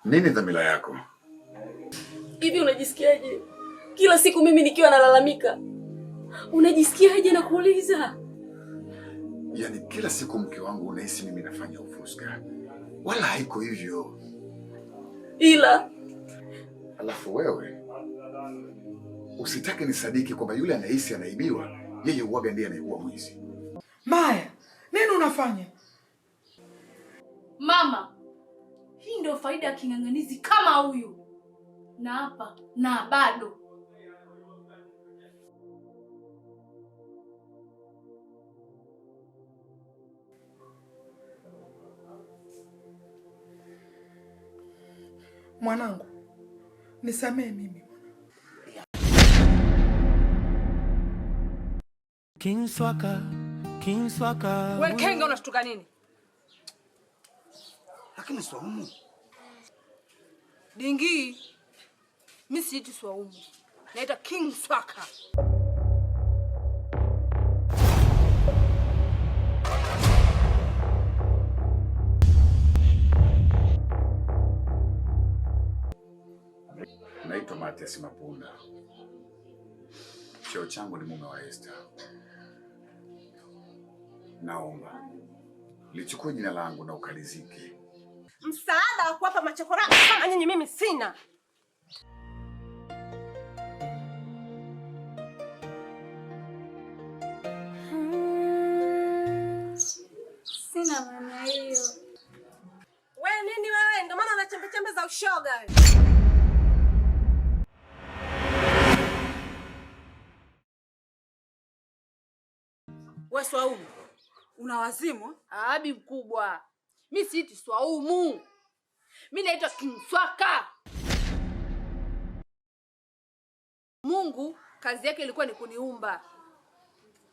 Nini dhamira yako? Hivi unajisikiaje? Kila siku mimi nikiwa nalalamika. Unajisikiaje na kuuliza? Yaani kila siku mke wangu unahisi mimi nafanya ufuska. Wala haiko hivyo. Ila alafu wewe usitake nisadiki kwamba yule anahisi anaibiwa, yeye uwaga ndiye anayekuwa mwizi. Maya, nini unafanya? Mama, hii ndio faida ya king'ang'anizi kama huyu. Na hapa na bado. Mwanangu, nisamee mimi. Kinswaka. Wewe Kenga unashtuka nini? Lakini Swaumu. Dingi. Mimi siiti Swaumu. Naita King Swaka. Naitwa Matias Mapunda. Cheo changu ni mume wa Esther. Naomba lichukue jina langu na ukalizike. Msaada wa kuwapa machokora kama nyinyi mimi sina. Sina maana hiyo. Wewe nini wewe? Ndio maana una chembe chembe za ushoga wewe. Wewe Swaumu, una wazimu? Abi mkubwa. Mimi siiti Swaumu. Mimi naitwa King Swaka. Mungu kazi yake ilikuwa ni kuniumba.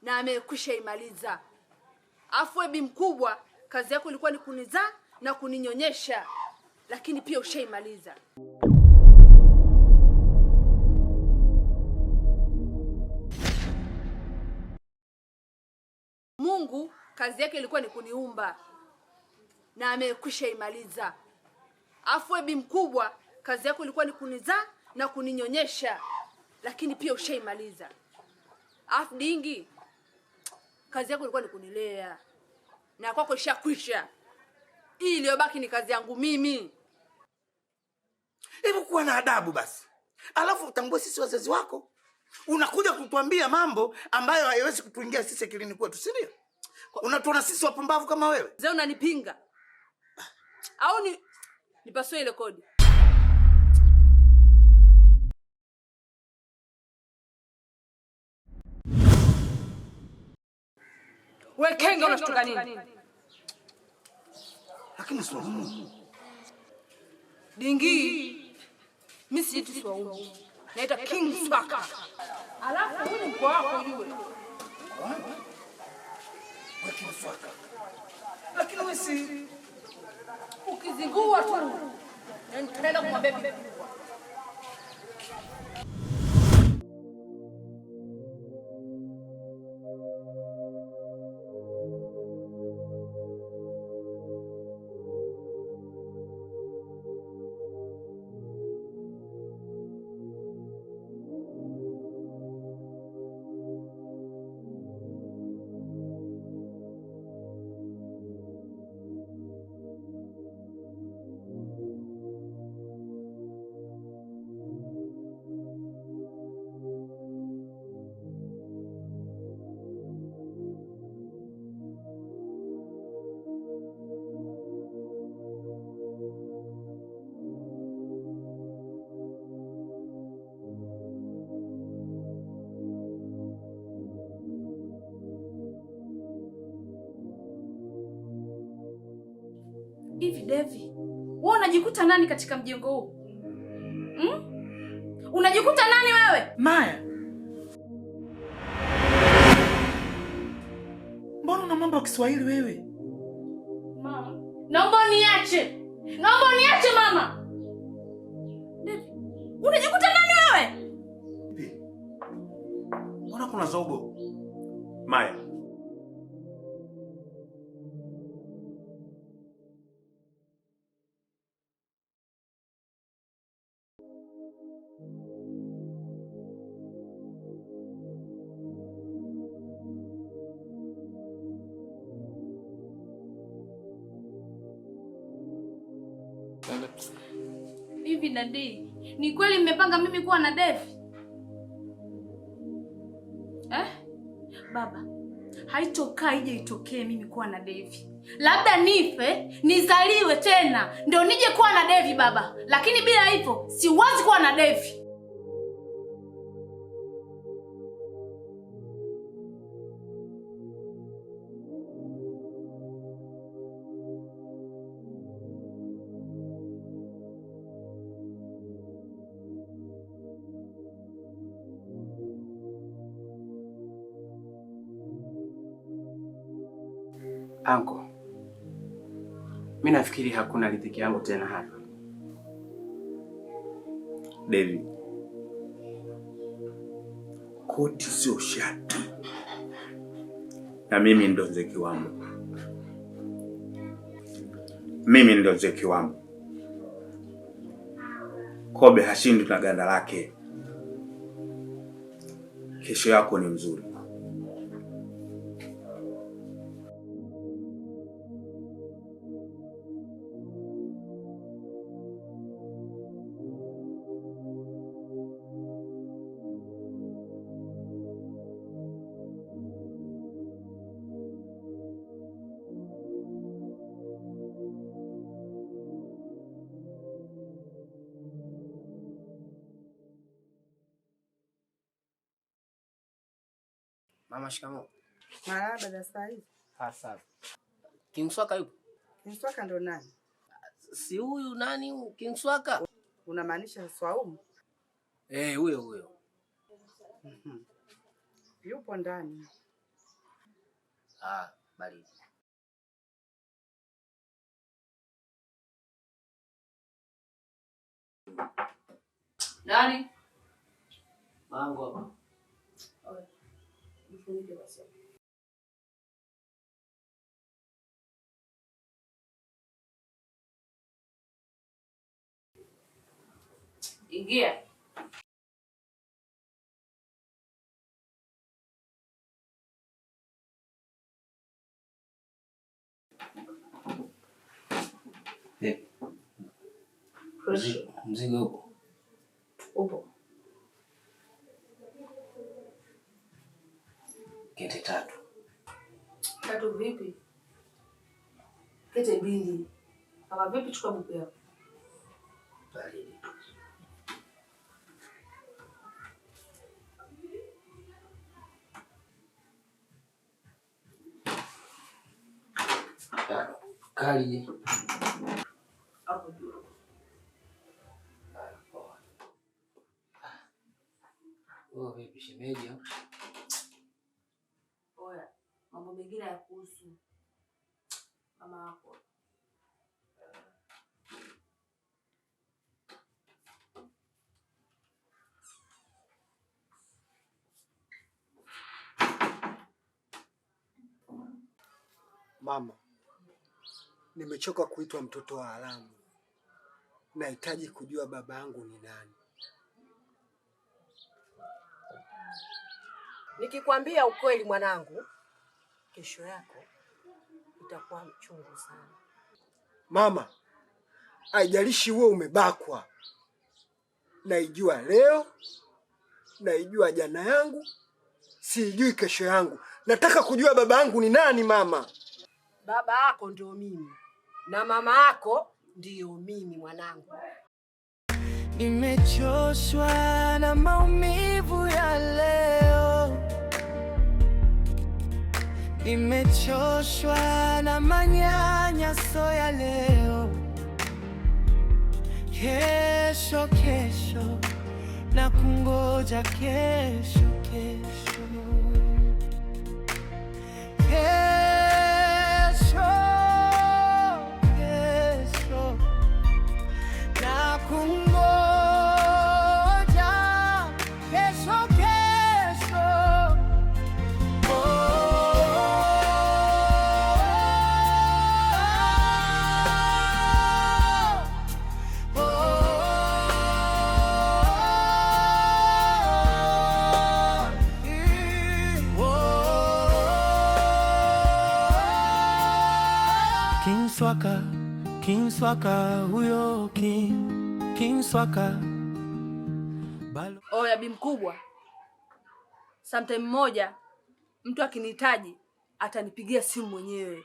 Na amekwisha imaliza. Afu ebi mkubwa kazi yako ilikuwa ni kunizaa na kuninyonyesha. Lakini pia ushaimaliza. Mungu kazi yake ilikuwa ni kuniumba na amekwisha imaliza. Afu ebi mkubwa kazi yako ilikuwa ni kunizaa na kuninyonyesha, lakini pia ushaimaliza. Afu Dingi kazi yako ilikuwa ni kunilea na kwako ishakwisha. Hii iliyobaki ni kazi yangu mimi. Hebu kuwa na adabu basi. Alafu utambue sisi wazazi wako. Unakuja kutuambia mambo ambayo haiwezi kutuingia sisi akilini kwetu, si ndio? Unatuona sisi wapumbavu kama wewe? Zao unanipinga. Au nipasue ile kodi. Wewe Kenga unashtuka nini? Lakini Swaumu. Dingi. Mimi siiti Swaumu. Naita King Swaka. Alafu huyu mko wako yule. King Swaka. Lakini wewe si ukizingua tu. Nenda kumwambia bibi. Hivi Devi, wewe unajikuta nani katika mjengo huu? Unajikuta nani wewe? Maya, mbona una mambo ya Kiswahili wewe? Mama, naomba uniache. Naomba uniache mama. Devi, unajikuta nani wewe? Mbona kuna zogo? Maya, Hivi dadi, ni kweli mmepanga mimi kuwa na Devi? Baba, haitokaa ije itokee mimi kuwa na Devi. Labda nife, nizaliwe tena, ndio nije kuwa na Devi baba. Lakini bila hivyo, siwezi kuwa na Devi. Anko, mimi nafikiri hakuna riziki yangu tena hapa. David, koti sio shati, na mimi ndo Mzee Kiwambo. Mimi ndo Mzee Kiwambo. Kobe hashindi na ganda lake. Kesho yako ni mzuri. Mama, shikamoo. Marahaba za saa hizi. Sawa. Kingswaka yupo? Kingswaka ndo nani? Si huyu nani huyu Kingswaka? Unamaanisha Swaumu? Huyo. Yupo ndani. Bali. Nani? Mangu hapa. Ingia. Mzigo upo? Upo. Kete 3. 3 vipi? Kete 2. Kama vipi chukua buku yako. Bali. Kali. Hapo juu. Vipi shemeji? Oya, mambo mengine ya kuhusu mama wako. Mama, nimechoka kuitwa mtoto wa haramu. Nahitaji kujua baba yangu ni nani. Nikikwambia ukweli mwanangu, kesho yako itakuwa mchungu sana. Mama, haijalishi wewe umebakwa. Naijua leo, naijua jana yangu, siijui kesho yangu. Nataka kujua baba yangu ni nani mama. Baba yako ndio mimi na mama yako ndio mimi mwanangu. Nimechoshwa na maumivu ya leo, nimechoshwa na manyanyaso ya leo. Kesho na kungoja kesho na kungoja kesho. King Swaka huyo, King Swaka. Oya bi mkubwa, sometime moja mtu akinihitaji atanipigia simu mwenyewe,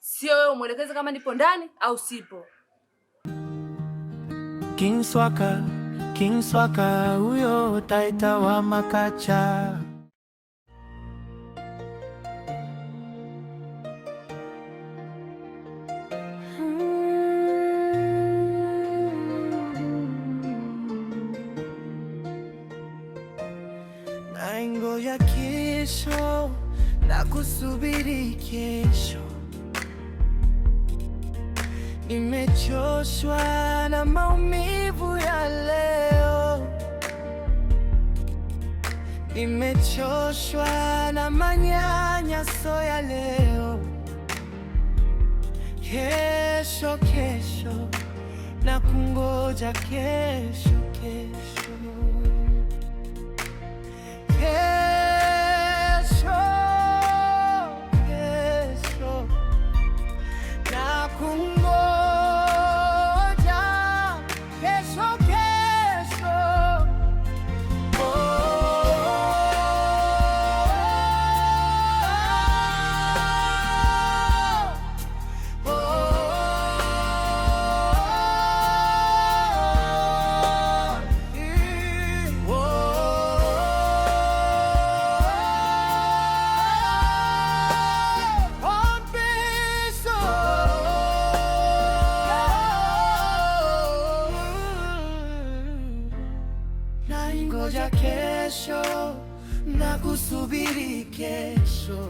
sio wewe umwelekeze kama nipo ndani au sipo. King Swaka huyo, taita wa Makacha. Naingoja kesho na kusubiri kesho, nimechoshwa na maumivu ya leo, nimechoshwa na manyanyaso ya leo. Kesho na kungoja kesho na kungoja kesho. Naingoja kesho na kusubiri kesho,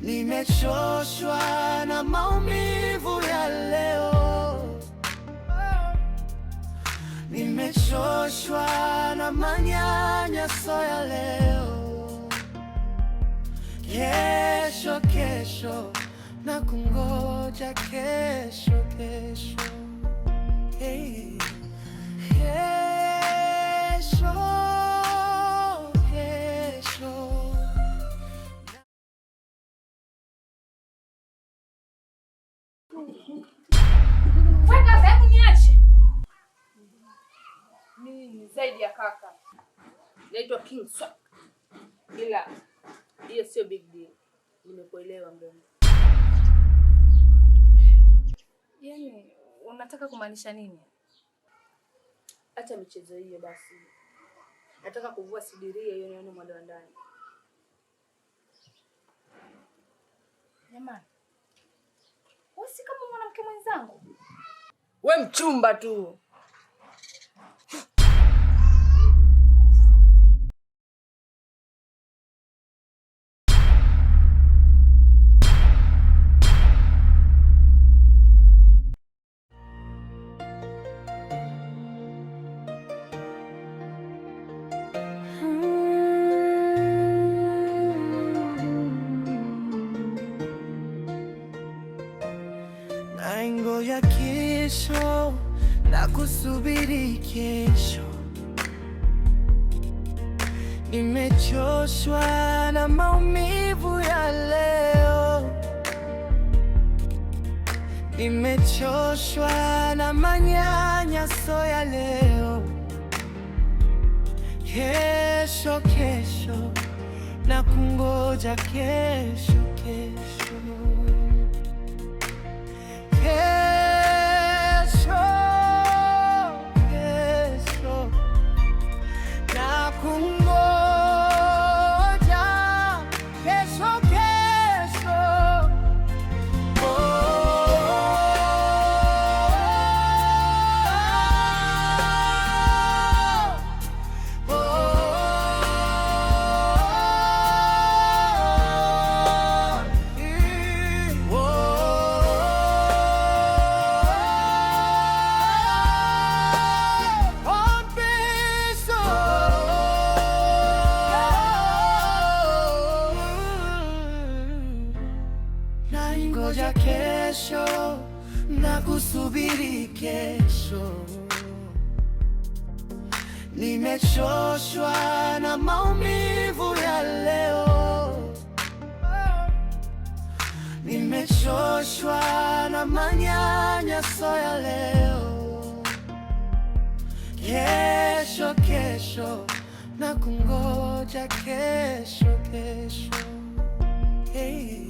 nimechoshwa na maumivu ya leo, nimechoshwa na manyanyaso ya leo. Kesho na kungoja kesho. Hey. Kesho. Weka hebu niache. Mimi ni zaidi ya kaka. Naitwa King Swaka. Ila hiyo sio big deal. Nimekuelewa mdomo. Yaani unataka kumaanisha nini? Acha michezo hiyo basi. Nataka kuvua sidiria hiyo nione mwendo wa ndani. Jamani. Wewe si kama mwanamke mwenzangu. We mchumba tu. Naingoja kesho na kusubiri kesho, nimechoshwa na maumivu ya leo, nimechoshwa na manyanyaso ya leo. Kesho na kungoja kesho. Kesho na kungoja kesho. Naingoja kesho na kusubiri kesho, nimechoshwa na maumivu ya leo, Nimechoshwa na manyanyaso ya leo, kesho kesho na kungoja kesho kesho. Hey.